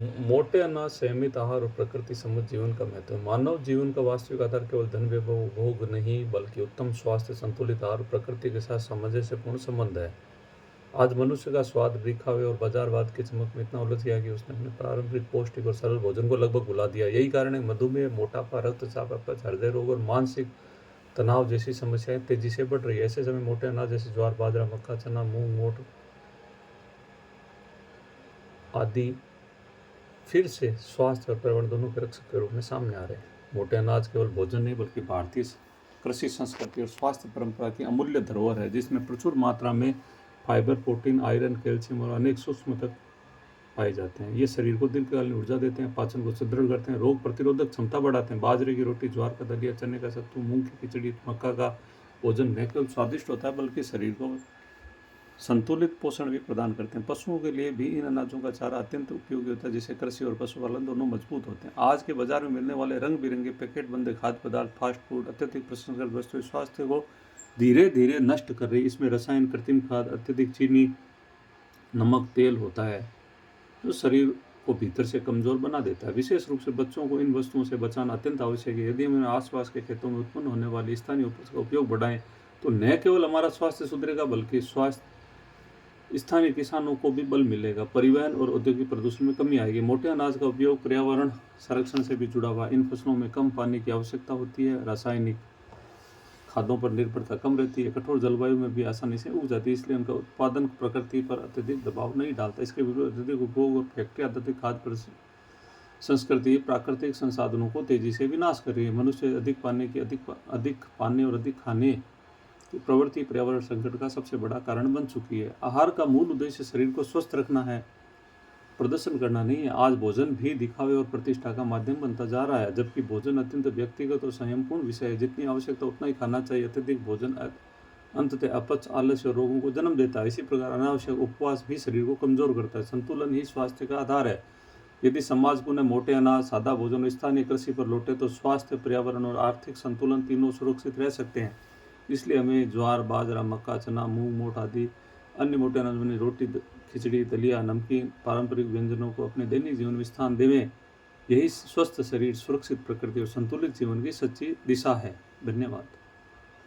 मोटे अनाज, संयमित आहार और प्रकृति सम्मत जीवन का महत्व है। मानव जीवन का वास्तविक आधार केवल धन वैभव उपभोग नहीं, बल्कि उत्तम स्वास्थ्य, संतुलित आहार और प्रकृति के साथ सामंजस्यपूर्ण संबंध है। आज मनुष्य का स्वाद, दिखावे और बाजारवाद की चमक में इतना उलझ गया कि उसने अपने पारंपरिक पौष्टिक और सरल भोजन को लगभग भुला दिया। यही कारण है मधुमेह, मोटापा, रक्तचाप, अपच, हृदय रोग और मानसिक तनाव जैसी समस्याएं तेजी से बढ़ रही है। ऐसे समय मोटे अनाज जैसे ज्वार, बाजरा, मक्का, चना, मूंग, मोट आदि फिर से स्वास्थ्य और पर्यावरण दोनों के रक्षक के रूप में सामने आ रहे हैं। मोटे अनाज केवल भोजन नहीं, बल्कि भारतीय कृषि संस्कृति और स्वास्थ्य परंपरा की अमूल्य धरोहर है, जिसमें प्रचुर मात्रा में फाइबर, प्रोटीन, आयरन, कैल्शियम और अनेक सूक्ष्म तत्व पाए जाते हैं। ये शरीर को दीर्घकालीन ऊर्जा देते हैं, पाचन को सुदृढ़ करते हैं, रोग प्रतिरोधक क्षमता बढ़ाते हैं। बाजरे की रोटी, ज्वार का दलिया, चने का सत्तू, मूंग की खिचड़ी, मक्का का भोजन न केवल स्वादिष्ट होता है, बल्कि शरीर को संतुलित पोषण भी प्रदान करते हैं। पशुओं के लिए भी इन अनाजों का चारा अत्यंत उपयोगी होता है, जिससे कृषि और पशुपालन दोनों मजबूत होते हैं। आज के बाजार में मिलने वाले रंग बिरंगे पैकेट बंद खाद्य पदार्थ, फास्ट फूड, अत्यधिक प्रसंस्कृत वस्तुएं स्वास्थ्य को धीरे धीरे नष्ट कर रही है। इसमें रसायन, कृत्रिम खाद, अत्यधिक चीनी, नमक, तेल होता है, जो शरीर को भीतर से कमजोर बना देता है। विशेष रूप से बच्चों को इन वस्तुओं से बचाना अत्यंत आवश्यक है। यदि हम आसपास के खेतों में उत्पन्न होने वाली स्थानीय उपज का उपयोग बढ़ाएं, तो न केवल हमारा स्वास्थ्य सुधरेगा, बल्कि स्थानीय किसानों को भी बल मिलेगा। परिवहन और औद्योगिक प्रदूषण में कमी आएगी। मोटे अनाज का उपयोग पर्यावरण संरक्षण से भी जुड़ा हुआ। इन फसलों में कम पानी की आवश्यकता होती है, रासायनिक खादों पर निर्भरता कम रहती है, कठोर जलवायु में भी आसानी से उग जाती है, इसलिए उनका उत्पादन प्रकृति पर अत्यधिक दबाव नहीं डालता। इसके विरुद्ध अत्यधिक उपभोग और फैक्ट्री आधारित खाद्य संस्कृति प्राकृतिक संसाधनों को तेजी से विनाश कर रही है। मनुष्य अधिक पाने और अधिक खाने की प्रवृत्ति पर्यावरण संकट का सबसे बड़ा कारण बन चुकी है। आहार का मूल उद्देश्य शरीर को स्वस्थ रखना है, प्रदर्शन करना नहीं है। आज भोजन भी दिखावे और प्रतिष्ठा का माध्यम बनता जा रहा है, जबकि भोजन अत्यंत व्यक्तिगत और संयमपूर्ण विषय है। जितनी आवश्यकता उतना ही खाना चाहिए। अत्यधिक भोजन अंततः अपच, आलस्य और रोगों को जन्म देता है। इसी प्रकार अनावश्यक उपवास भी शरीर को कमजोर करता है। संतुलन ही स्वास्थ्य का आधार है। यदि समाज पुनः मोटे अनाज, सादा भोजन और स्थानीय कृषि पर लौटे, तो स्वास्थ्य, पर्यावरण और आर्थिक संतुलन तीनों सुरक्षित रह सकते हैं। इसलिए हमें ज्वार, बाजरा, मक्का, चना, मूंग, मोट आदि अन्य मोटे अनाज बनी रोटी, खिचड़ी, दलिया, नमकीन पारंपरिक व्यंजनों को अपने दैनिक जीवन में स्थान देवें। यही स्वस्थ शरीर, सुरक्षित प्रकृति और संतुलित जीवन की सच्ची दिशा है। धन्यवाद।